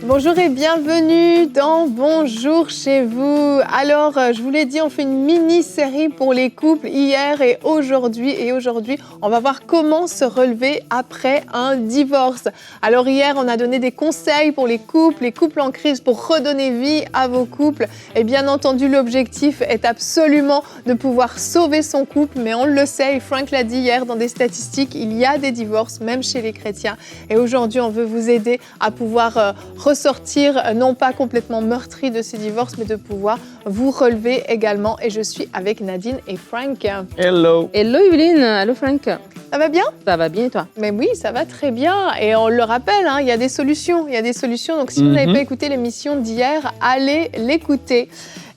Bonjour et bienvenue dans Bonjour chez vous. Alors, je vous l'ai dit, on fait une mini-série pour les couples hier et aujourd'hui. On va voir comment se relever après un divorce. Alors hier, on a donné des conseils pour les couples en crise pour redonner vie à vos couples. Et bien entendu, l'objectif est absolument de pouvoir sauver son couple. Mais on le sait, et Frank l'a dit hier dans des statistiques, il y a des divorces, même chez les chrétiens. Et aujourd'hui, on veut vous aider à pouvoir ressortir, non pas complètement meurtri de ces divorces, mais de pouvoir vous relever également. Et je suis avec Nadine et Frank. Hello. Hello Evelyne, allô Frank. Ça va bien? Ça va bien et toi? Mais oui, ça va très bien. Et on le rappelle, il y a des solutions. Donc si vous n'avez pas écouté l'émission d'hier, allez l'écouter.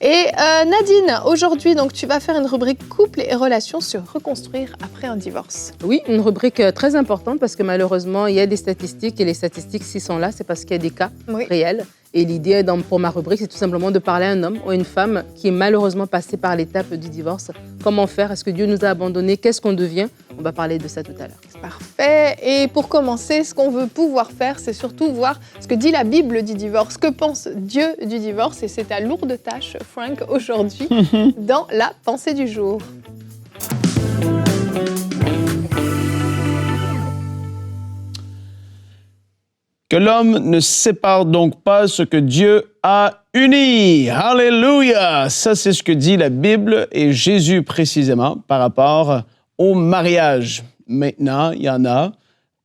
Et Nadine, aujourd'hui, donc, tu vas faire une rubrique couple et relations sur reconstruire après un divorce. Oui, une rubrique très importante parce que malheureusement, il y a des statistiques et les statistiques, s'ils sont là, c'est parce qu'il y a des cas réels. Et l'idée pour ma rubrique, c'est tout simplement de parler à un homme ou à une femme qui est malheureusement passé par l'étape du divorce. Comment faire? Est-ce que Dieu nous a abandonnés? Qu'est-ce qu'on devient? On va parler de ça tout à l'heure. Parfait. Et pour commencer, ce qu'on veut pouvoir faire, c'est surtout voir ce que dit la Bible du divorce. Que pense Dieu du divorce? Et c'est ta lourde tâche, Frank, aujourd'hui, dans la pensée du jour. Que l'homme ne sépare donc pas ce que Dieu a uni. Alléluia! Ça, c'est ce que dit la Bible et Jésus précisément par rapport au mariage. Maintenant, il y en a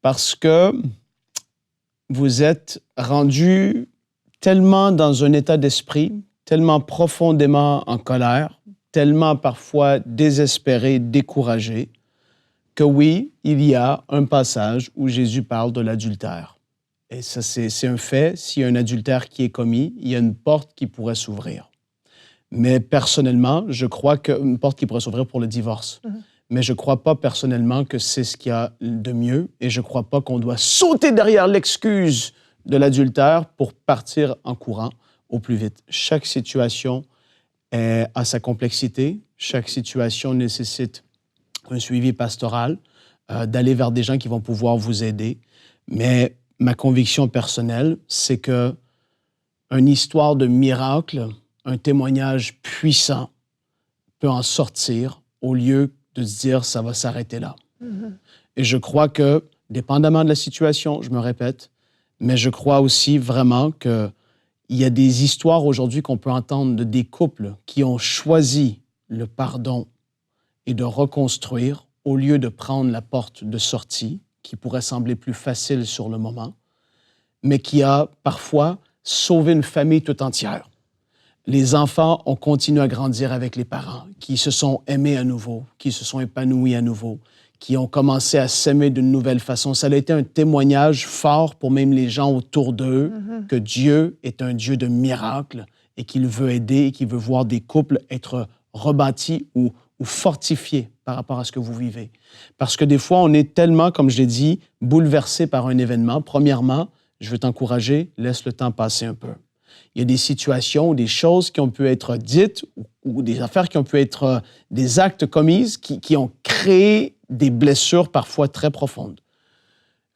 parce que vous êtes rendus tellement dans un état d'esprit, tellement profondément en colère, tellement parfois désespérés, découragés, que oui, il y a un passage où Jésus parle de l'adultère. Et ça, c'est un fait. S'il y a un adultère qui est commis, il y a une porte qui pourrait s'ouvrir. Mais personnellement, je crois qu'une porte qui pourrait s'ouvrir pour le divorce. Mais je ne crois pas personnellement que c'est ce qu'il y a de mieux et je ne crois pas qu'on doit sauter derrière l'excuse de l'adultère pour partir en courant au plus vite. Chaque situation a sa complexité. Chaque situation nécessite un suivi pastoral, d'aller vers des gens qui vont pouvoir vous aider. Mais ma conviction personnelle, c'est qu'une histoire de miracle, un témoignage puissant peut en sortir au lieu de se dire « ça va s'arrêter là ». Et je crois que, dépendamment de la situation, je me répète, mais je crois aussi vraiment qu'il y a des histoires aujourd'hui qu'on peut entendre de des couples qui ont choisi le pardon et de reconstruire au lieu de prendre la porte de sortie, qui pourrait sembler plus facile sur le moment, mais qui a parfois sauvé une famille tout entière. Les enfants ont continué à grandir avec les parents, qui se sont aimés à nouveau, qui se sont épanouis à nouveau, qui ont commencé à s'aimer d'une nouvelle façon. Ça a été un témoignage fort pour même les gens autour d'eux, que Dieu est un Dieu de miracles et qu'il veut aider et qu'il veut voir des couples être rebâtis ou fortifiés par rapport à ce que vous vivez. Parce que des fois, on est tellement, comme je l'ai dit, bouleversé par un événement. Premièrement, je veux t'encourager, laisse le temps passer un peu. Il y a des situations ou des choses qui ont pu être dites ou des affaires qui ont pu être des actes commis qui ont créé des blessures parfois très profondes.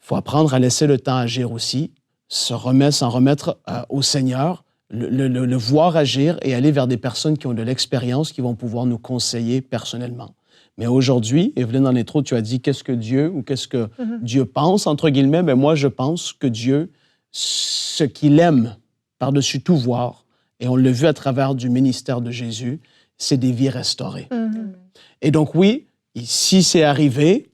Il faut apprendre à laisser le temps agir aussi, s'en remettre au Seigneur, le voir agir et aller vers des personnes qui ont de l'expérience, qui vont pouvoir nous conseiller personnellement. Mais aujourd'hui, Evelyne, dans l'intro, tu as dit qu'est-ce que Dieu ou qu'est-ce que Dieu pense, entre guillemets. Bien, moi, je pense que Dieu, ce qu'il aime par-dessus tout voir, et on l'a vu à travers du ministère de Jésus, c'est des vies restaurées. Et donc, oui, si c'est arrivé,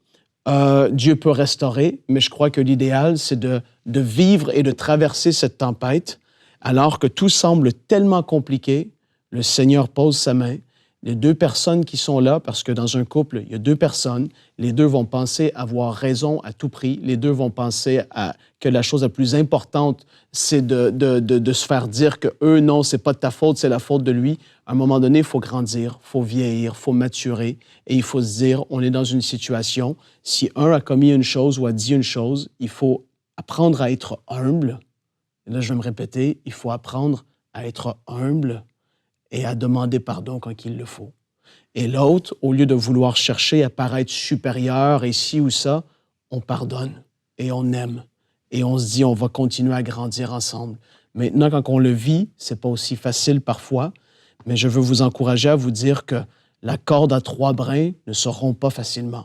Dieu peut restaurer, mais je crois que l'idéal, c'est de vivre et de traverser cette tempête alors que tout semble tellement compliqué. Le Seigneur pose sa main. Les deux personnes qui sont là, parce que dans un couple, il y a deux personnes, les deux vont penser avoir raison à tout prix, les deux vont penser que la chose la plus importante, c'est de se faire dire que eux, non, c'est pas de ta faute, c'est la faute de lui. À un moment donné, il faut grandir, il faut vieillir, il faut maturer, et il faut se dire, on est dans une situation, si un a commis une chose ou a dit une chose, il faut apprendre à être humble. Et là, je vais me répéter, il faut apprendre à être humble et à demander pardon quand il le faut. Et l'autre, au lieu de vouloir chercher à paraître supérieur et ci ou ça, on pardonne et on aime. Et on se dit, on va continuer à grandir ensemble. Maintenant, quand on le vit, c'est pas aussi facile parfois, mais je veux vous encourager à vous dire que la corde à 3 brins ne se rompt pas facilement.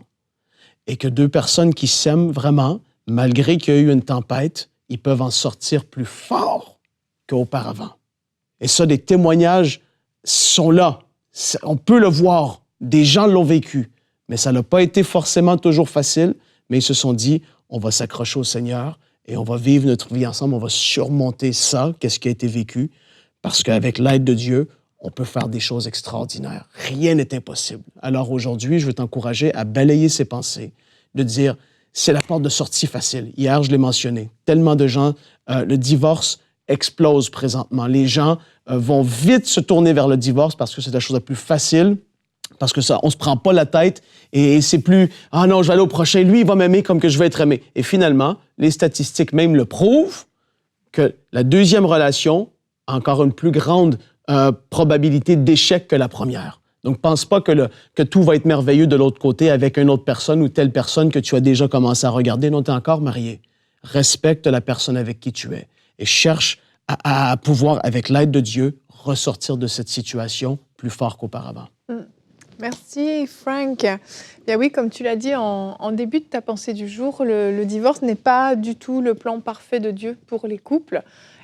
Et que 2 personnes qui s'aiment vraiment, malgré qu'il y a eu une tempête, ils peuvent en sortir plus forts qu'auparavant. Et ça, des témoignages sont là. On peut le voir. Des gens l'ont vécu. Mais ça n'a pas été forcément toujours facile, mais ils se sont dit, on va s'accrocher au Seigneur et on va vivre notre vie ensemble, on va surmonter ça, qu'est-ce qui a été vécu, parce qu'avec l'aide de Dieu, on peut faire des choses extraordinaires. Rien n'est impossible. Alors aujourd'hui, je veux t'encourager à balayer ces pensées, de dire, c'est la porte de sortie facile. Hier, je l'ai mentionné. Tellement de gens, le divorce explose présentement. Les gens vont vite se tourner vers le divorce parce que c'est la chose la plus facile, parce que ça, on se prend pas la tête et c'est plus « Ah non, je vais aller au prochain, lui, il va m'aimer comme que je vais être aimé. » Et finalement, les statistiques même le prouvent que la deuxième relation a encore une plus grande probabilité d'échec que la première. Donc, pense pas que tout va être merveilleux de l'autre côté avec une autre personne ou telle personne que tu as déjà commencé à regarder. Non, tu es encore marié. Respecte la personne avec qui tu es et cherche à pouvoir, avec l'aide de Dieu, ressortir de cette situation plus fort qu'auparavant. Merci, Frank. Bien oui, comme tu l'as dit en début de ta pensée du jour, le divorce n'est pas du tout le plan parfait de Dieu pour les couples.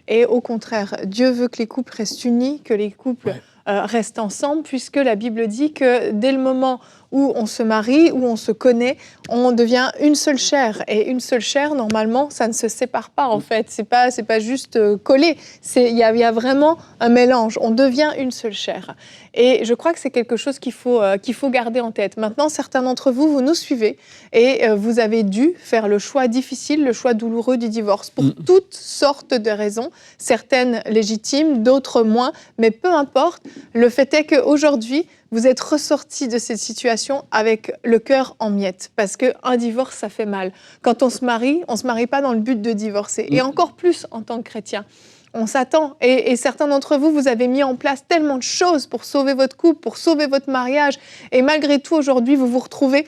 Et au contraire, Dieu veut que les couples restent unis, que les couples restent ensemble, puisque la Bible dit que dès le moment où on se marie, où on se connaît, on devient une seule chair. Et une seule chair, normalement, ça ne se sépare pas, en fait. C'est pas juste collé. Il y a vraiment un mélange. On devient une seule chair. Et je crois que c'est quelque chose qu'il faut garder en tête. Maintenant, certains d'entre vous, vous nous suivez et vous avez dû faire le choix difficile, le choix douloureux du divorce pour toutes sortes de raisons, certaines légitimes, d'autres moins, mais peu importe. Le fait est qu'aujourd'hui, vous êtes ressortis de cette situation avec le cœur en miettes, parce qu'un divorce, ça fait mal. Quand on se marie pas dans le but de divorcer, et encore plus en tant que chrétien. On s'attend, et certains d'entre vous, vous avez mis en place tellement de choses pour sauver votre couple, pour sauver votre mariage, et malgré tout, aujourd'hui, vous vous retrouvez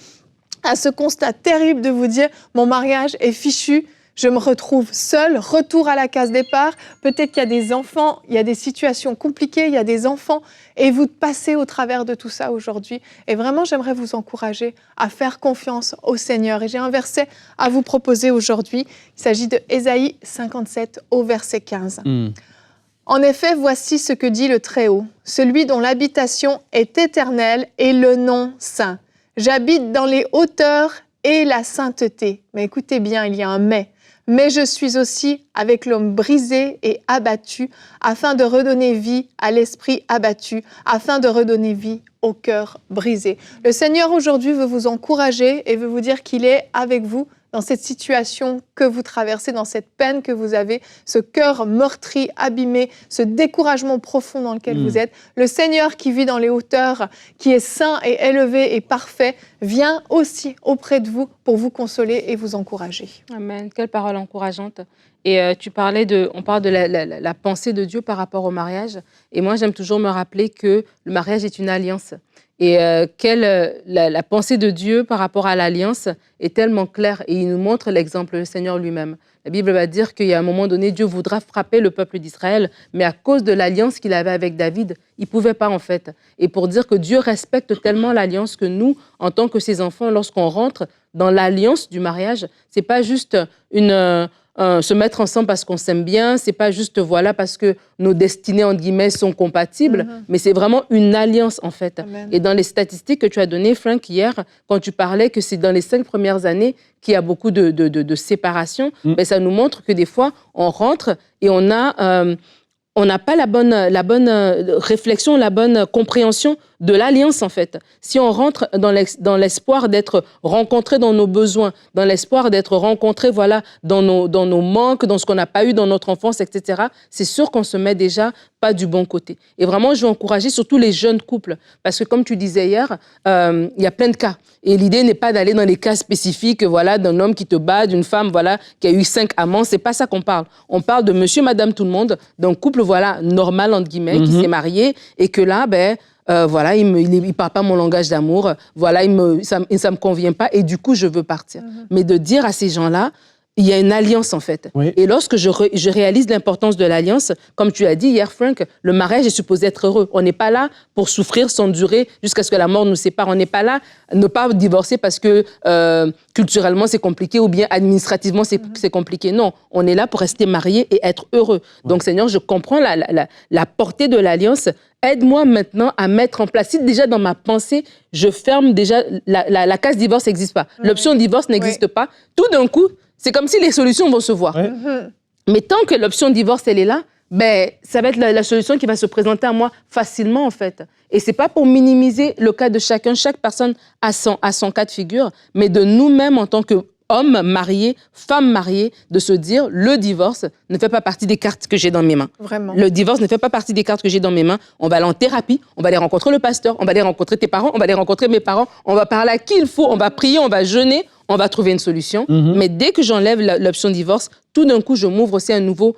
à ce constat terrible de vous dire « mon mariage est fichu ». Je me retrouve seule, retour à la case départ. Peut-être qu'il y a des enfants, il y a des situations compliquées, il y a des enfants. Et vous passez au travers de tout ça aujourd'hui. Et vraiment, j'aimerais vous encourager à faire confiance au Seigneur. Et j'ai un verset à vous proposer aujourd'hui. Il s'agit de Ésaïe 57 au verset 15. En effet, voici ce que dit le Très-Haut, celui dont l'habitation est éternelle et le nom saint. J'habite dans les hauteurs et la sainteté. Mais écoutez bien, il y a un « mais ». Mais je suis aussi avec l'homme brisé et abattu, afin de redonner vie à l'esprit abattu, afin de redonner vie au cœur brisé. Le Seigneur aujourd'hui veut vous encourager et veut vous dire qu'il est avec vous dans cette situation que vous traversez, dans cette peine que vous avez, ce cœur meurtri, abîmé, ce découragement profond dans lequel vous êtes. Le Seigneur qui vit dans les hauteurs, qui est saint et élevé et parfait, vient aussi auprès de vous pour vous consoler et vous encourager. Amen. Quelle parole encourageante. Et on parle de la pensée de Dieu par rapport au mariage. Et moi, j'aime toujours me rappeler que le mariage est une alliance. Et la pensée de Dieu par rapport à l'alliance est tellement claire. Et il nous montre l'exemple, le Seigneur lui-même. La Bible va dire qu'il y a un moment donné, Dieu voudra frapper le peuple d'Israël, mais à cause de l'alliance qu'il avait avec David, il ne pouvait pas en fait. Et pour dire que Dieu respecte tellement l'alliance que nous, en tant que ses enfants, lorsqu'on rentre dans l'alliance du mariage, ce n'est pas juste se mettre ensemble parce qu'on s'aime bien, c'est pas juste voilà parce que nos destinées entre guillemets sont compatibles, mais c'est vraiment une alliance en fait. Amen. Et dans les statistiques que tu as données, Frank, hier, quand tu parlais que c'est dans les 5 premières années qu'il y a beaucoup de séparations, ben, ça nous montre que des fois on rentre et on n'a pas la bonne réflexion, la bonne compréhension de l'alliance, en fait. Si on rentre dans l'espoir d'être rencontré dans nos besoins, dans l'espoir d'être rencontré, voilà, dans nos manques, dans ce qu'on n'a pas eu dans notre enfance, etc., c'est sûr qu'on se met déjà pas du bon côté. Et vraiment, je veux encourager surtout les jeunes couples, parce que comme tu disais hier, il y a plein de cas. Et l'idée n'est pas d'aller dans les cas spécifiques, voilà, d'un homme qui te bat, d'une femme, voilà, qui a eu 5 amants. C'est pas ça qu'on parle. On parle de monsieur, madame, tout le monde, d'un couple, voilà, normal, entre guillemets, qui s'est marié, et que là, voilà, il ne parle pas mon langage d'amour, voilà, ça me convient pas, et du coup, je veux partir. Mais de dire à ces gens-là, il y a une alliance, en fait. Oui. Et lorsque je réalise l'importance de l'alliance, comme tu as dit hier, Frank, le mariage est supposé être heureux. On n'est pas là pour souffrir, s'endurer jusqu'à ce que la mort nous sépare. On n'est pas là ne pas divorcer parce que culturellement, c'est compliqué ou bien administrativement, c'est compliqué. Non, on est là pour rester mariés et être heureux. Donc, Seigneur, je comprends la portée de l'alliance. Aide-moi maintenant à mettre en place. Si déjà dans ma pensée, je ferme déjà, la case divorce n'existe pas. L'option divorce n'existe pas. Tout d'un coup, c'est comme si les solutions vont se voir. Oui. Mais tant que l'option divorce, elle est là, ben, ça va être la solution qui va se présenter à moi facilement, en fait. Et c'est pas pour minimiser le cas de chacun. Chaque personne a son cas de figure, mais de nous-mêmes, en tant qu'hommes mariés, femmes mariées, de se dire, le divorce ne fait pas partie des cartes que j'ai dans mes mains. Vraiment. Le divorce ne fait pas partie des cartes que j'ai dans mes mains. On va aller en thérapie, on va aller rencontrer le pasteur, on va aller rencontrer tes parents, on va aller rencontrer mes parents, on va parler à qui il faut, on va prier, on va jeûner, on va trouver une solution. Mais dès que j'enlève l'option divorce, tout d'un coup, je m'ouvre aussi à une nouvelle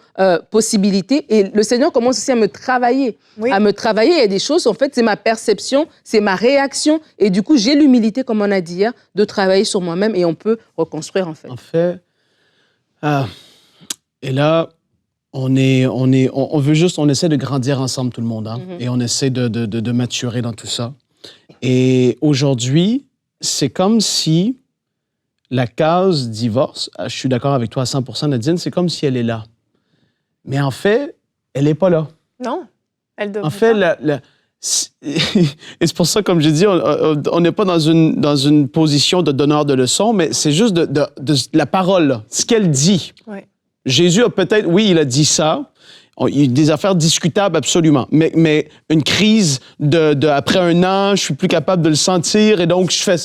possibilité. Et le Seigneur commence aussi à me travailler. À me travailler, il y a des choses, en fait, c'est ma perception, c'est ma réaction. Et du coup, j'ai l'humilité, comme on a dit hier, de travailler sur moi-même et on peut reconstruire, en fait. En fait, et là, on essaie de grandir ensemble, tout le monde, hein? Et on essaie de maturer dans tout ça. Et aujourd'hui, c'est comme si la case divorce, je suis d'accord avec toi à 100%, Nadine, c'est comme si elle est là. Mais en fait, elle n'est pas là. Non, elle devrait En fait, pas. et c'est pour ça, comme j'ai dit, on n'est pas dans une position de donneur de leçons, mais c'est juste de la parole, là, ce qu'elle dit. Ouais. Jésus a peut-être, oui, il a dit ça. Il y a des affaires discutables, absolument. Mais une crise après un an, je suis plus capable de le sentir et donc je fais...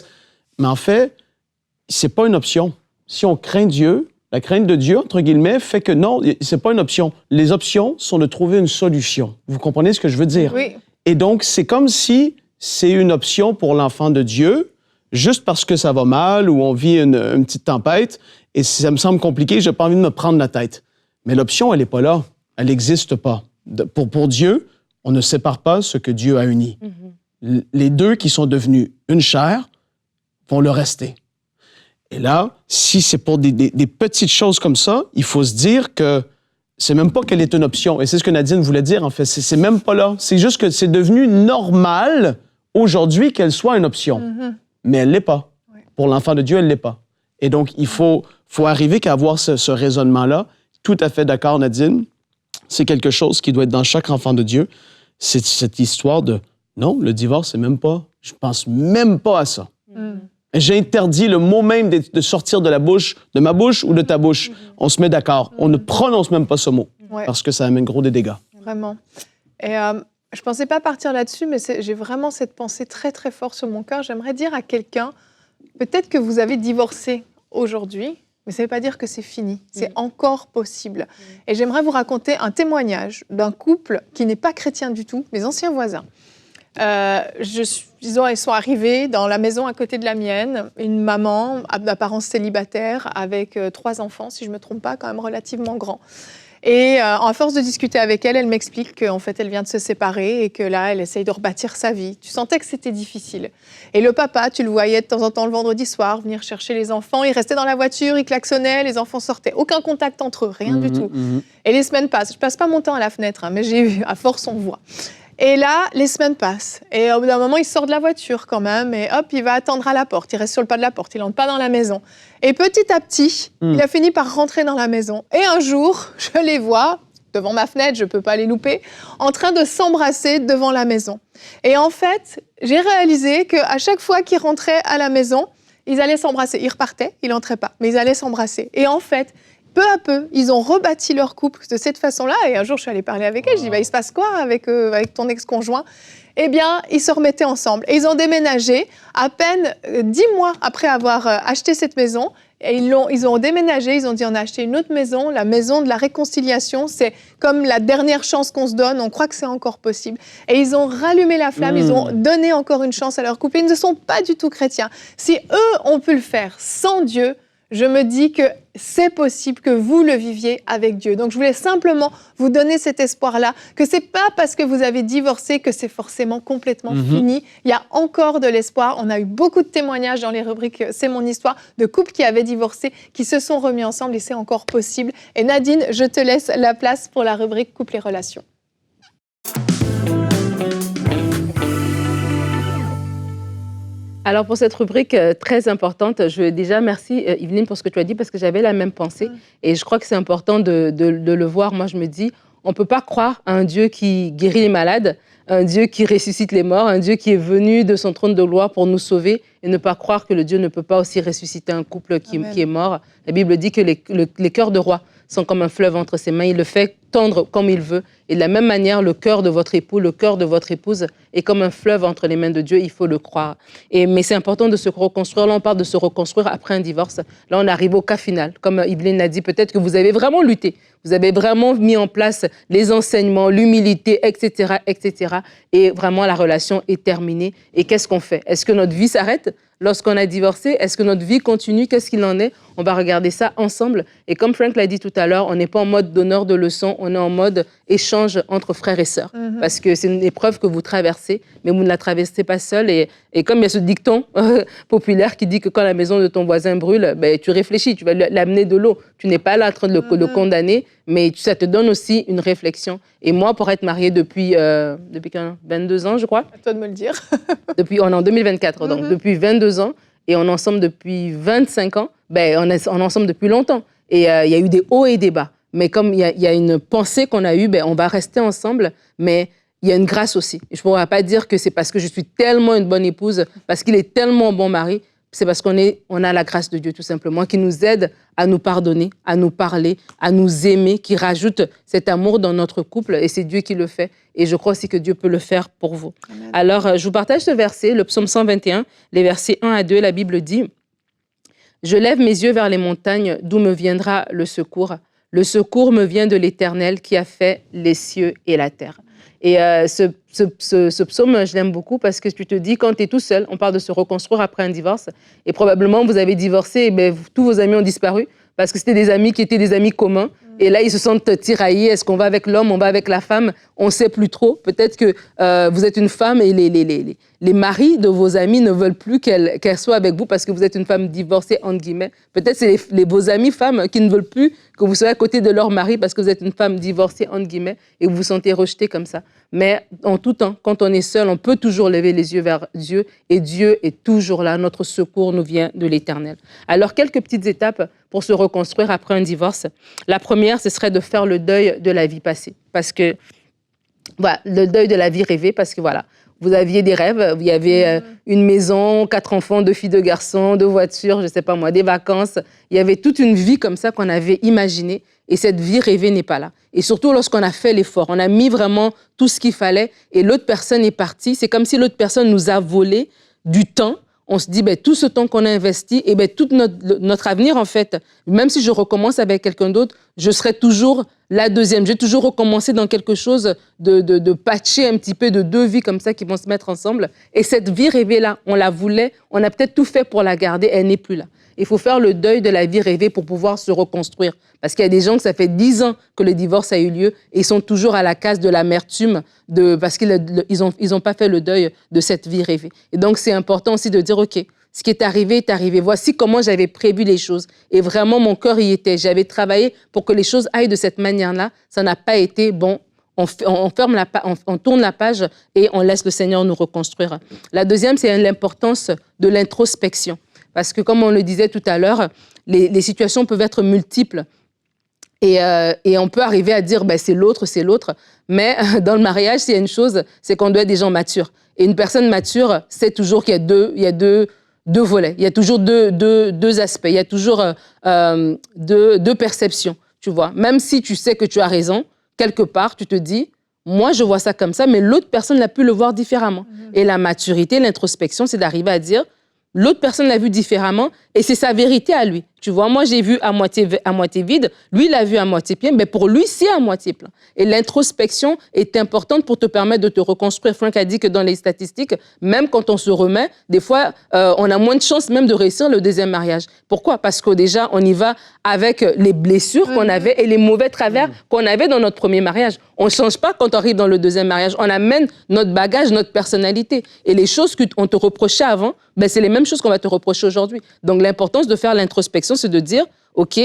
Mais en fait, c'est pas une option. Si on craint Dieu, la crainte de Dieu, entre guillemets, fait que non, c'est pas une option. Les options sont de trouver une solution. Vous comprenez ce que je veux dire? Oui. Et donc, c'est comme si c'est une option pour l'enfant de Dieu, juste parce que ça va mal ou on vit une petite tempête et si ça me semble compliqué, j'ai pas envie de me prendre la tête. Mais l'option, elle est pas là. Elle n'existe pas. Pour Dieu, on ne sépare pas ce que Dieu a uni. Les deux qui sont devenus une chair vont le rester. Et là, si c'est pour des petites choses comme ça, il faut se dire que c'est même pas qu'elle est une option. Et c'est ce que Nadine voulait dire, en fait. C'est même pas là. C'est juste que c'est devenu normal aujourd'hui qu'elle soit une option. Mais elle l'est pas. Ouais. Pour l'enfant de Dieu, elle l'est pas. Et donc, il faut arriver qu'à avoir ce raisonnement-là. Tout à fait d'accord, Nadine. C'est quelque chose qui doit être dans chaque enfant de Dieu. C'est cette histoire de, non, le divorce, c'est même pas, je pense même pas à ça. J'interdis le mot même de sortir de ma bouche ou de ta bouche. On se met d'accord. On ne prononce même pas ce mot parce que ça amène gros des dégâts. Vraiment. Et je pensais pas partir là-dessus, mais j'ai vraiment cette pensée très, très forte sur mon cœur. J'aimerais dire à quelqu'un, peut-être que vous avez divorcé aujourd'hui, mais ça ne veut pas dire que c'est fini. C'est encore possible. Et j'aimerais vous raconter un témoignage d'un couple qui n'est pas chrétien du tout, mes anciens voisins. Ils sont arrivés dans la maison à côté de la mienne, une maman d'apparence célibataire avec 3 enfants, si je ne me trompe pas, quand même relativement grands. Et à force de discuter avec elle, elle m'explique qu'en fait, elle vient de se séparer et que là, elle essaye de rebâtir sa vie. Tu sentais que c'était difficile. Et le papa, tu le voyais de temps en temps le vendredi soir venir chercher les enfants. Il restait dans la voiture, il klaxonnait, les enfants sortaient. Aucun contact entre eux, rien du tout. Et les semaines passent. Je passe pas mon temps à la fenêtre, hein, mais à force, on voit. Et là, les semaines passent. Et au bout d'un moment, il sort de la voiture quand même. Et hop, il va attendre à la porte. Il reste sur le pas de la porte. Il n'entre pas dans la maison. Et petit à petit, il a fini par rentrer dans la maison. Et un jour, je les vois, devant ma fenêtre, je ne peux pas les louper, en train de s'embrasser devant la maison. Et en fait, j'ai réalisé qu'à chaque fois qu'ils rentraient à la maison, ils allaient s'embrasser. Ils repartaient, ils n'entraient pas, mais ils allaient s'embrasser. Et en fait, peu à peu, ils ont rebâti leur couple de cette façon-là. Et un jour, je suis allée parler avec elle. Je dis, il se passe quoi avec ton ex-conjoint ? Eh bien, ils se remettaient ensemble. Et ils ont déménagé à peine 10 mois après avoir acheté cette maison. Et ils ont déménagé, ils ont dit, on a acheté une autre maison, la maison de la réconciliation. C'est comme la dernière chance qu'on se donne. On croit que c'est encore possible. Et ils ont rallumé la flamme, ils ont donné encore une chance à leur couple. Ils ne sont pas du tout chrétiens. Si eux ont pu le faire sans Dieu, je me dis que c'est possible que vous le viviez avec Dieu. Donc, je voulais simplement vous donner cet espoir-là, que ce n'est pas parce que vous avez divorcé que c'est forcément complètement fini. Il y a encore de l'espoir. On a eu beaucoup de témoignages dans les rubriques « C'est mon histoire » de couples qui avaient divorcé, qui se sont remis ensemble et c'est encore possible. Et Nadine, je te laisse la place pour la rubrique « Couple et relations ». Alors, pour cette rubrique très importante, je veux déjà merci Yveline pour ce que tu as dit parce que j'avais la même pensée et je crois que c'est important de le voir. Moi, je me dis, on ne peut pas croire à un Dieu qui guérit les malades, un Dieu qui ressuscite les morts, un Dieu qui est venu de son trône de gloire pour nous sauver et ne pas croire que le Dieu ne peut pas aussi ressusciter un couple qui est mort. La Bible dit que les cœurs de roi sont comme un fleuve entre ses mains. Il le fait tendre comme il veut. Et de la même manière, le cœur de votre époux, le cœur de votre épouse est comme un fleuve entre les mains de Dieu. Il faut le croire. Mais c'est important de se reconstruire. Là, on parle de se reconstruire après un divorce. Là, on arrive au cas final. Comme Yveline l'a dit, peut-être que vous avez vraiment lutté. Vous avez vraiment mis en place les enseignements, l'humilité, etc., etc. Et vraiment, la relation est terminée. Et qu'est-ce qu'on fait? Est-ce que notre vie s'arrête lorsqu'on a divorcé? Est-ce que notre vie continue? Qu'est-ce qu'il en est? On va regarder ça ensemble. Et comme Frank l'a dit tout à l'heure, on n'est pas en mode donneur de leçons, on est en mode échange entre frères et sœurs. Parce que c'est une épreuve que vous traversez, mais vous ne la traversez pas seul. Et comme il y a ce dicton populaire qui dit que quand la maison de ton voisin brûle, ben, tu réfléchis, tu vas l'amener de l'eau. Tu n'es pas là en train de le condamner, mais ça te donne aussi une réflexion. Et moi, pour être mariée depuis 22 ans, je crois. À toi de me le dire. On est en 2024, donc depuis 22 ans, et on est ensemble depuis 25 ans, ben, on est ensemble depuis longtemps. Et il y a eu des hauts et des bas. Mais comme il y a une pensée qu'on a eue, ben, on va rester ensemble, mais il y a une grâce aussi. Et je ne pourrais pas dire que c'est parce que je suis tellement une bonne épouse, parce qu'il est tellement bon mari, c'est parce qu'on a la grâce de Dieu, tout simplement, qui nous aide à nous pardonner, à nous parler, à nous aimer, qui rajoute cet amour dans notre couple. Et c'est Dieu qui le fait. Et je crois aussi que Dieu peut le faire pour vous. Amen. Alors, je vous partage ce verset, le psaume 121, les versets 1 à 2. La Bible dit « Je lève mes yeux vers les montagnes, d'où me viendra le secours. Le secours me vient de l'Éternel qui a fait les cieux et la terre. » Et ce psaume, je l'aime beaucoup parce que tu te dis, quand tu es tout seul, on parle de se reconstruire après un divorce, et probablement vous avez divorcé, et ben, tous vos amis ont disparu parce que c'était des amis qui étaient des amis communs. Et là, ils se sentent tiraillés. Est-ce qu'on va avec l'homme, on va avec la femme? On ne sait plus trop. Peut-être que vous êtes une femme et les maris de vos amis ne veulent plus qu'elle soit avec vous parce que vous êtes une femme divorcée, entre guillemets. Peut-être c'est vos amis femmes qui ne veulent plus que vous soyez à côté de leur mari parce que vous êtes une femme divorcée, entre guillemets, et vous vous sentez rejetée comme ça. Mais en tout temps, quand on est seul, on peut toujours lever les yeux vers Dieu et Dieu est toujours là. Notre secours nous vient de l'Éternel. Alors, quelques petites étapes pour se reconstruire après un divorce. La première, ce serait de faire le deuil de la vie passée. Parce que, voilà, le deuil de la vie rêvée, parce que voilà, vous aviez des rêves, vous y avait une maison, 4 enfants, 2 filles, 2 garçons, 2 voitures, je ne sais pas moi, des vacances. Il y avait toute une vie comme ça qu'on avait imaginée et cette vie rêvée n'est pas là. Et surtout lorsqu'on a fait l'effort, on a mis vraiment tout ce qu'il fallait et l'autre personne est partie. C'est comme si l'autre personne nous a volé du temps. On se dit, ben, tout ce temps qu'on a investi, et ben, tout notre avenir, en fait, même si je recommence avec quelqu'un d'autre, je serai toujours la deuxième. Je vais toujours recommencer dans quelque chose de patcher un petit peu de 2 vies comme ça qui vont se mettre ensemble. Et cette vie rêvée-là, on la voulait, on a peut-être tout fait pour la garder, elle n'est plus là. Il faut faire le deuil de la vie rêvée pour pouvoir se reconstruire. Parce qu'il y a des gens que ça fait 10 ans que le divorce a eu lieu et ils sont toujours à la case de l'amertume parce qu'ils n'ont pas fait le deuil de cette vie rêvée. Et donc, c'est important aussi de dire, OK, ce qui est arrivé est arrivé. Voici comment j'avais prévu les choses. Et vraiment, mon cœur y était. J'avais travaillé pour que les choses aillent de cette manière-là. Ça n'a pas été bon. On tourne la page et on laisse le Seigneur nous reconstruire. La deuxième, c'est l'importance de l'introspection. Parce que, comme on le disait tout à l'heure, les situations peuvent être multiples. Et on peut arriver à dire, ben, c'est l'autre. Mais dans le mariage, s'il y a une chose, c'est qu'on doit être des gens matures. Et une personne mature sait toujours qu'il y a deux volets. Il y a toujours deux aspects. Il y a toujours deux perceptions, tu vois. Même si tu sais que tu as raison, quelque part, tu te dis, moi, je vois ça comme ça, mais l'autre personne a pu le voir différemment. Et la maturité, l'introspection, c'est d'arriver à dire, l'autre personne l'a vu différemment et c'est sa vérité à lui. Tu vois, moi, j'ai vu à moitié vide. Lui, il a vu à moitié plein. Mais pour lui, c'est à moitié plein. Et l'introspection est importante pour te permettre de te reconstruire. Franck a dit que dans les statistiques, même quand on se remet, des fois, on a moins de chances même de réussir le deuxième mariage. Pourquoi? Parce que déjà, on y va avec les blessures qu'on avait et les mauvais travers qu'on avait dans notre premier mariage. On ne change pas quand on arrive dans le deuxième mariage. On amène notre bagage, notre personnalité. Et les choses qu'on te reprochait avant, ben, c'est les mêmes choses qu'on va te reprocher aujourd'hui. Donc, l'importance de faire l'introspection, c'est de dire, OK,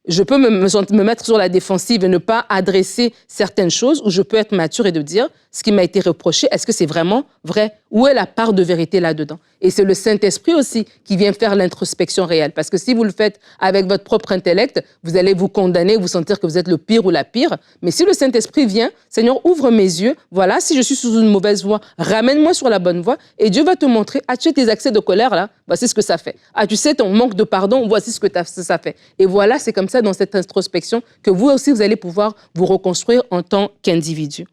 je peux me mettre sur la défensive et ne pas adresser certaines choses, ou je peux être mature et de dire, ce qui m'a été reproché, est-ce que c'est vraiment vrai? Où est la part de vérité là-dedans? Et c'est le Saint-Esprit aussi qui vient faire l'introspection réelle. Parce que si vous le faites avec votre propre intellect, vous allez vous condamner, vous sentir que vous êtes le pire ou la pire. Mais si le Saint-Esprit vient, Seigneur, ouvre mes yeux, voilà, si je suis sous une mauvaise voie, ramène-moi sur la bonne voie, et Dieu va te montrer, as-tu tes accès de colère là? Voici ce que ça fait. Ah, tu sais, ton manque de pardon, voici ce que ça fait. Et voilà, c'est comme ça, dans cette introspection, que vous aussi, vous allez pouvoir vous reconstruire en tant qu'individu.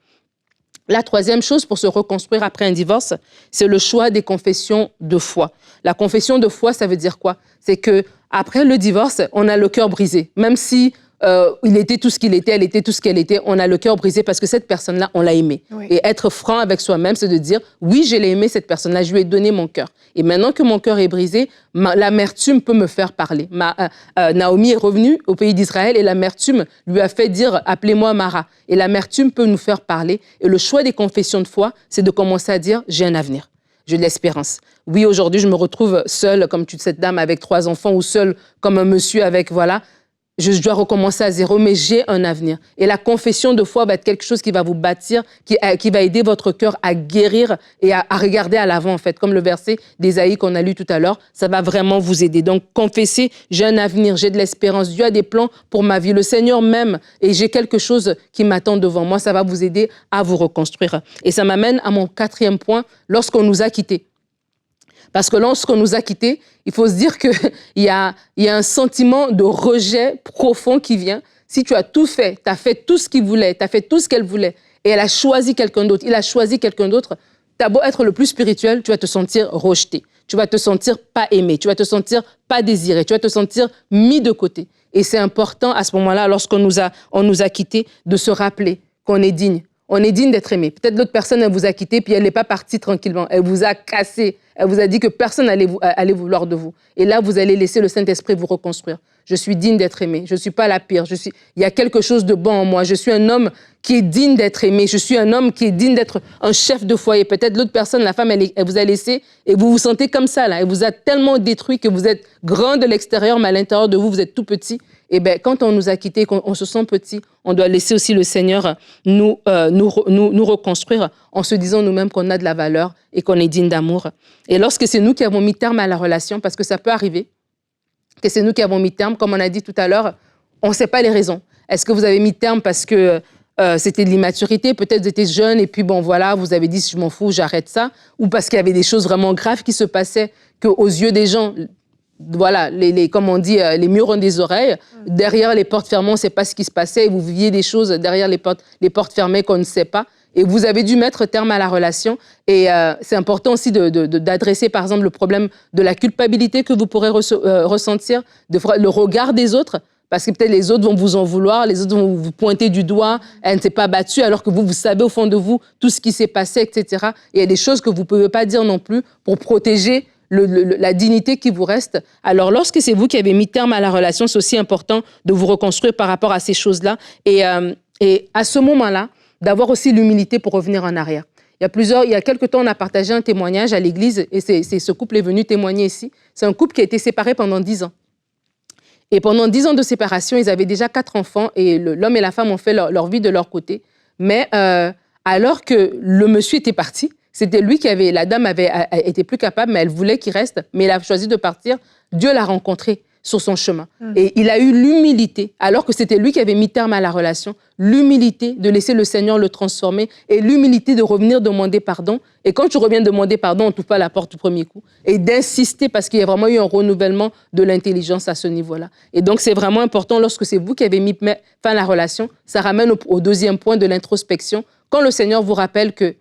La troisième chose pour se reconstruire après un divorce, c'est le choix des confessions de foi. La confession de foi, ça veut dire quoi? C'est que après le divorce, on a le cœur brisé. Même si il était tout ce qu'il était, elle était tout ce qu'elle était, on a le cœur brisé parce que cette personne-là, on l'a aimée. Oui. Et être franc avec soi-même, c'est de dire, oui, je l'ai aimée, cette personne-là, je lui ai donné mon cœur. Et maintenant que mon cœur est brisé, l'amertume peut me faire parler. Naomi est revenue au pays d'Israël et l'amertume lui a fait dire, appelez-moi Mara. Et l'amertume peut nous faire parler. Et le choix des confessions de foi, c'est de commencer à dire, j'ai un avenir. J'ai de l'espérance. Oui, aujourd'hui, je me retrouve seule, comme cette dame avec 3 enfants, ou seule comme un monsieur avec, voilà. Je dois recommencer à zéro, mais j'ai un avenir. Et la confession de foi va être quelque chose qui va vous bâtir, qui va aider votre cœur à guérir et à regarder à l'avant, en fait. Comme le verset d'Ésaïe qu'on a lu tout à l'heure, ça va vraiment vous aider. Donc, confessez, j'ai un avenir, j'ai de l'espérance. Dieu a des plans pour ma vie. Le Seigneur m'aime et j'ai quelque chose qui m'attend devant moi. Ça va vous aider à vous reconstruire. Et ça m'amène à mon 4e point, lorsqu'on nous a quittés. Parce que lorsqu'on nous a quittés, il faut se dire qu'il y a un sentiment de rejet profond qui vient. Si tu as tout fait, tu as fait tout ce qu'il voulait, tu as fait tout ce qu'elle voulait, et elle a choisi quelqu'un d'autre, il a choisi quelqu'un d'autre, tu as beau être le plus spirituel, tu vas te sentir rejeté. Tu vas te sentir pas aimé, tu vas te sentir pas désiré, tu vas te sentir mis de côté. Et c'est important à ce moment-là, lorsqu'on nous a quittés, de se rappeler qu'on est digne. On est digne d'être aimé. Peut-être l'autre personne, elle vous a quitté, puis elle n'est pas partie tranquillement. Elle vous a cassé. Elle vous a dit que personne allait vouloir de vous. Et là, vous allez laisser le Saint-Esprit vous reconstruire. Je suis digne d'être aimé. Je ne suis pas la pire. Il y a quelque chose de bon en moi. Je suis un homme qui est digne d'être aimé. Je suis un homme qui est digne d'être un chef de foyer. Peut-être l'autre personne, la femme, elle vous a laissé et vous vous sentez comme ça, là. Elle vous a tellement détruit que vous êtes grand de l'extérieur, mais à l'intérieur de vous, vous êtes tout petit. Et bien, quand on nous a quittés, qu'on se sent petit, on doit laisser aussi le Seigneur nous reconstruire en se disant nous-mêmes qu'on a de la valeur et qu'on est digne d'amour. Et lorsque c'est nous qui avons mis terme à la relation, parce que ça peut arriver, que c'est nous qui avons mis terme, comme on a dit tout à l'heure, on ne sait pas les raisons. Est-ce que vous avez mis terme parce que c'était de l'immaturité, peut-être vous étiez jeune et puis bon voilà, vous avez dit je m'en fous, j'arrête ça, ou parce qu'il y avait des choses vraiment graves qui se passaient qu'aux yeux des gens, voilà, comme on dit, les murs ont des oreilles. Derrière les portes fermées, on ne sait pas ce qui se passait. Et vous viviez des choses derrière les portes fermées qu'on ne sait pas. Et vous avez dû mettre terme à la relation. Et c'est important aussi d'adresser, par exemple, le problème de la culpabilité que vous pourrez ressentir, le regard des autres. Parce que peut-être les autres vont vous en vouloir, les autres vont vous pointer du doigt, elle ne s'est pas battue, alors que vous savez au fond de vous tout ce qui s'est passé, etc. Et il y a des choses que vous ne pouvez pas dire non plus pour protéger la dignité qui vous reste. Alors, lorsque c'est vous qui avez mis terme à la relation, c'est aussi important de vous reconstruire par rapport à ces choses-là. Et à ce moment-là, d'avoir aussi l'humilité pour revenir en arrière. Il y a quelques temps, on a partagé un témoignage à l'église et ce couple est venu témoigner ici. C'est un couple qui a été séparé pendant 10 ans. Et pendant 10 ans de séparation, ils avaient déjà 4 enfants et l'homme et la femme ont fait leur vie de leur côté. Mais alors que le monsieur était parti, c'était lui la dame était plus capable, mais elle voulait qu'il reste, mais il a choisi de partir. Dieu l'a rencontré sur son chemin. Et il a eu l'humilité, alors que c'était lui qui avait mis terme à la relation, l'humilité de laisser le Seigneur le transformer et l'humilité de revenir demander pardon. Et quand tu reviens demander pardon, on ne t'ouvre pas la porte du premier coup. Et d'insister parce qu'il y a vraiment eu un renouvellement de l'intelligence à ce niveau-là. Et donc, c'est vraiment important lorsque c'est vous qui avez mis fin à la relation. Ça ramène au 2e point de l'introspection. Quand le Seigneur vous rappelle que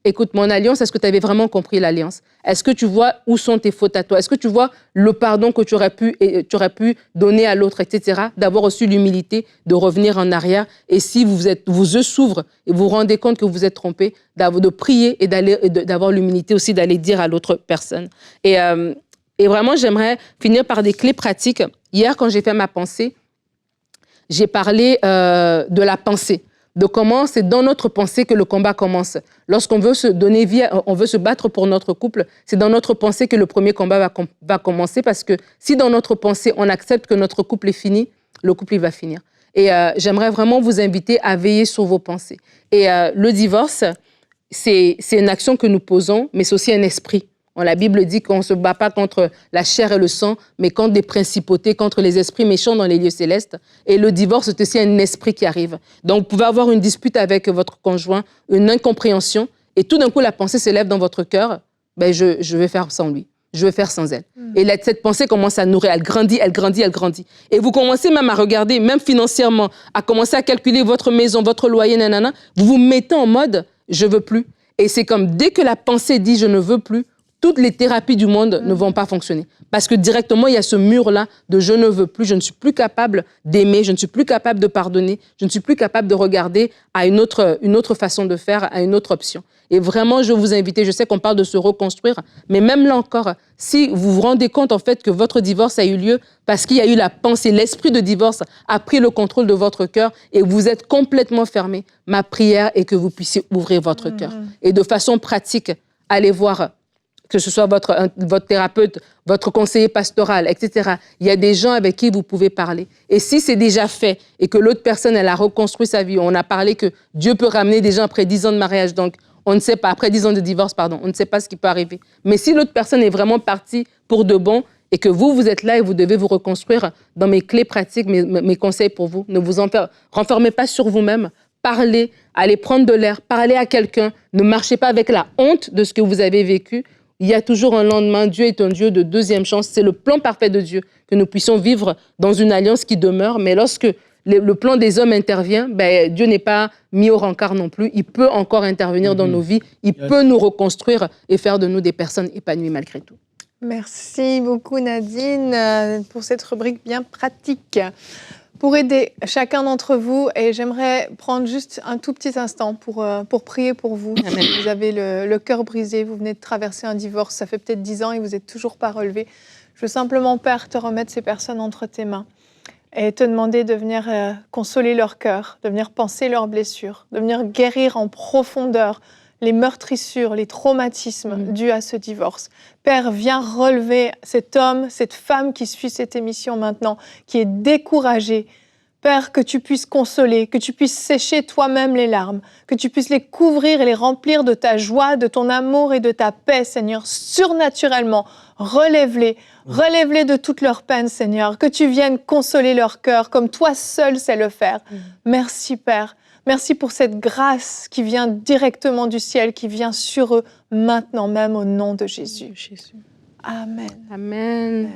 écoute, mon alliance, est-ce que tu avais vraiment compris l'alliance? Est-ce que tu vois où sont tes fautes à toi? Est-ce que tu vois le pardon que tu aurais pu donner à l'autre, etc. D'avoir aussi l'humilité de revenir en arrière. Et si vos yeux s'ouvrent et vous vous rendez compte que vous êtes trompé, de prier et d'avoir l'humilité aussi d'aller dire à l'autre personne. Et vraiment, j'aimerais finir par des clés pratiques. Hier, quand j'ai fait ma pensée, j'ai parlé de la pensée. De comment c'est dans notre pensée que le combat commence. Lorsqu'on veut se donner vie, on veut se battre pour notre couple, c'est dans notre pensée que le premier combat va commencer, parce que si dans notre pensée, on accepte que notre couple est fini, le couple il va finir. Et j'aimerais vraiment vous inviter à veiller sur vos pensées. Et le divorce, c'est une action que nous posons, mais c'est aussi un esprit. La Bible dit qu'on ne se bat pas contre la chair et le sang, mais contre des principautés, contre les esprits méchants dans les lieux célestes. Et le divorce, c'est aussi un esprit qui arrive. Donc, vous pouvez avoir une dispute avec votre conjoint, une incompréhension, et tout d'un coup, la pensée s'élève dans votre cœur, ben, je vais faire sans lui, je vais faire sans elle. Et cette pensée commence à nourrir, elle grandit, elle grandit, elle grandit. Et vous commencez même à regarder, même financièrement, à commencer à calculer votre maison, votre loyer, nanana. Vous vous mettez en mode, je veux plus. Et c'est comme, dès que la pensée dit, je ne veux plus, toutes les thérapies du monde ne vont pas fonctionner. Parce que directement, il y a ce mur-là de je ne veux plus, je ne suis plus capable d'aimer, je ne suis plus capable de pardonner, je ne suis plus capable de regarder à une autre façon de faire, à une autre option. Et vraiment, je vous invite, je sais qu'on parle de se reconstruire, mais même là encore, si vous vous rendez compte en fait que votre divorce a eu lieu parce qu'il y a eu la pensée, l'esprit de divorce a pris le contrôle de votre cœur et vous êtes complètement fermé, ma prière est que vous puissiez ouvrir votre cœur. Et de façon pratique, allez voir que ce soit votre thérapeute, votre conseiller pastoral, etc. Il y a des gens avec qui vous pouvez parler. Et si c'est déjà fait et que l'autre personne, elle a reconstruit sa vie, on a parlé que Dieu peut ramener des gens après 10 ans de mariage, donc on ne sait pas, après 10 ans de divorce, pardon, on ne sait pas ce qui peut arriver. Mais si l'autre personne est vraiment partie pour de bon et que vous êtes là et vous devez vous reconstruire, dans mes clés pratiques, mes conseils pour vous, ne vous renfermez pas sur vous-même. Parlez, allez prendre de l'air, parlez à quelqu'un, ne marchez pas avec la honte de ce que vous avez vécu. Il y a toujours un lendemain. Dieu est un Dieu de deuxième chance. C'est le plan parfait de Dieu, que nous puissions vivre dans une alliance qui demeure. Mais lorsque le plan des hommes intervient, ben, Dieu n'est pas mis au rencard non plus. Il peut encore intervenir dans nos vies. Il peut nous reconstruire et faire de nous des personnes épanouies malgré tout. Merci beaucoup Nadine pour cette rubrique bien pratique. Pour aider chacun d'entre vous, et j'aimerais prendre juste un tout petit instant pour prier pour vous. Amen. Vous avez le cœur brisé, vous venez de traverser un divorce, ça fait peut-être 10 ans et vous n'êtes toujours pas relevé. Je veux simplement, Père, te remettre ces personnes entre tes mains et te demander de venir consoler leur cœur, de venir panser leurs blessures, de venir guérir en profondeur les meurtrissures, les traumatismes dus à ce divorce. Père, viens relever cet homme, cette femme qui suit cette émission maintenant, qui est découragée. Père, que tu puisses consoler, que tu puisses sécher toi-même les larmes, que tu puisses les couvrir et les remplir de ta joie, de ton amour et de ta paix, Seigneur, surnaturellement. Relève-les de toute leur peine, Seigneur, que tu viennes consoler leur cœur comme toi seul sais le faire. Merci, Père. Merci pour cette grâce qui vient directement du ciel, qui vient sur eux maintenant même au nom de Jésus. Amen. Amen.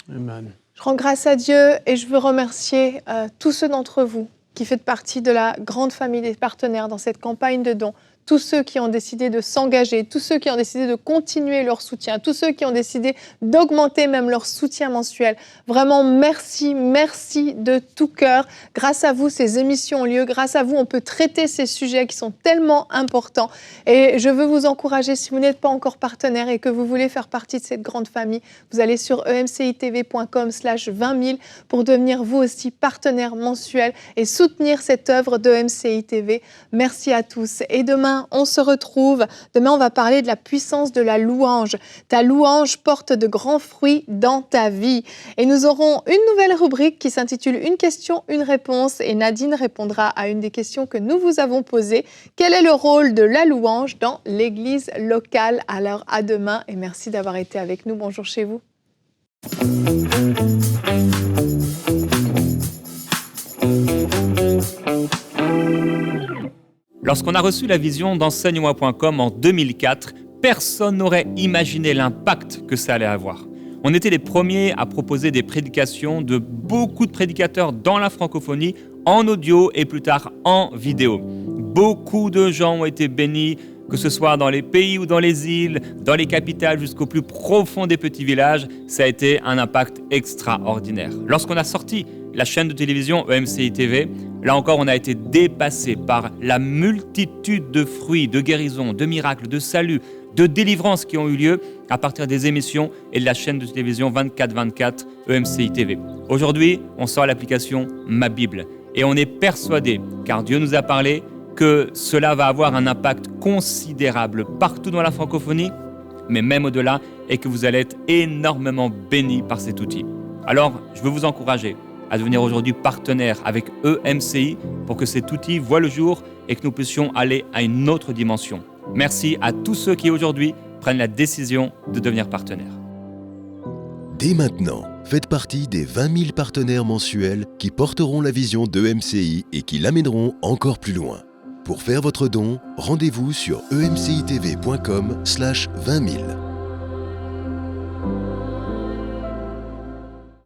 Amen. Je rends grâce à Dieu et je veux remercier tous ceux d'entre vous qui faites partie de la grande famille des partenaires dans cette campagne de dons. Tous ceux qui ont décidé de s'engager, tous ceux qui ont décidé de continuer leur soutien, tous ceux qui ont décidé d'augmenter même leur soutien mensuel. Vraiment, merci, merci de tout cœur. Grâce à vous, ces émissions ont lieu. Grâce à vous, on peut traiter ces sujets qui sont tellement importants. Et je veux vous encourager, si vous n'êtes pas encore partenaire et que vous voulez faire partie de cette grande famille, vous allez sur emcitv.com/20 000 pour devenir vous aussi partenaire mensuel et soutenir cette œuvre de MCI TV. Merci à tous. Et demain, on se retrouve. Demain, on va parler de la puissance de la louange. Ta louange porte de grands fruits dans ta vie. Et nous aurons une nouvelle rubrique qui s'intitule « Une question, une réponse ». Et Nadine répondra à une des questions que nous vous avons posées. Quel est le rôle de la louange dans l'église locale? Alors, à demain et merci d'avoir été avec nous. Bonjour chez vous. Lorsqu'on a reçu la vision d'enseigne-moi.com en 2004, personne n'aurait imaginé l'impact que ça allait avoir. On était les premiers à proposer des prédications de beaucoup de prédicateurs dans la francophonie, en audio et plus tard en vidéo. Beaucoup de gens ont été bénis que ce soit dans les pays ou dans les îles, dans les capitales jusqu'au plus profond des petits villages, ça a été un impact extraordinaire. Lorsqu'on a sorti la chaîne de télévision EMCI TV, là encore on a été dépassé par la multitude de fruits, de guérisons, de miracles, de saluts, de délivrances qui ont eu lieu à partir des émissions et de la chaîne de télévision 24/24 EMCI TV. Aujourd'hui, on sort l'application Ma Bible et on est persuadé, car Dieu nous a parlé, que cela va avoir un impact considérable partout dans la francophonie, mais même au-delà, et que vous allez être énormément bénis par cet outil. Alors, je veux vous encourager à devenir aujourd'hui partenaire avec EMCI pour que cet outil voit le jour et que nous puissions aller à une autre dimension. Merci à tous ceux qui aujourd'hui prennent la décision de devenir partenaires. Dès maintenant, faites partie des 20 000 partenaires mensuels qui porteront la vision d'EMCI et qui l'amèneront encore plus loin. Pour faire votre don, rendez-vous sur emcitv.com/20 000.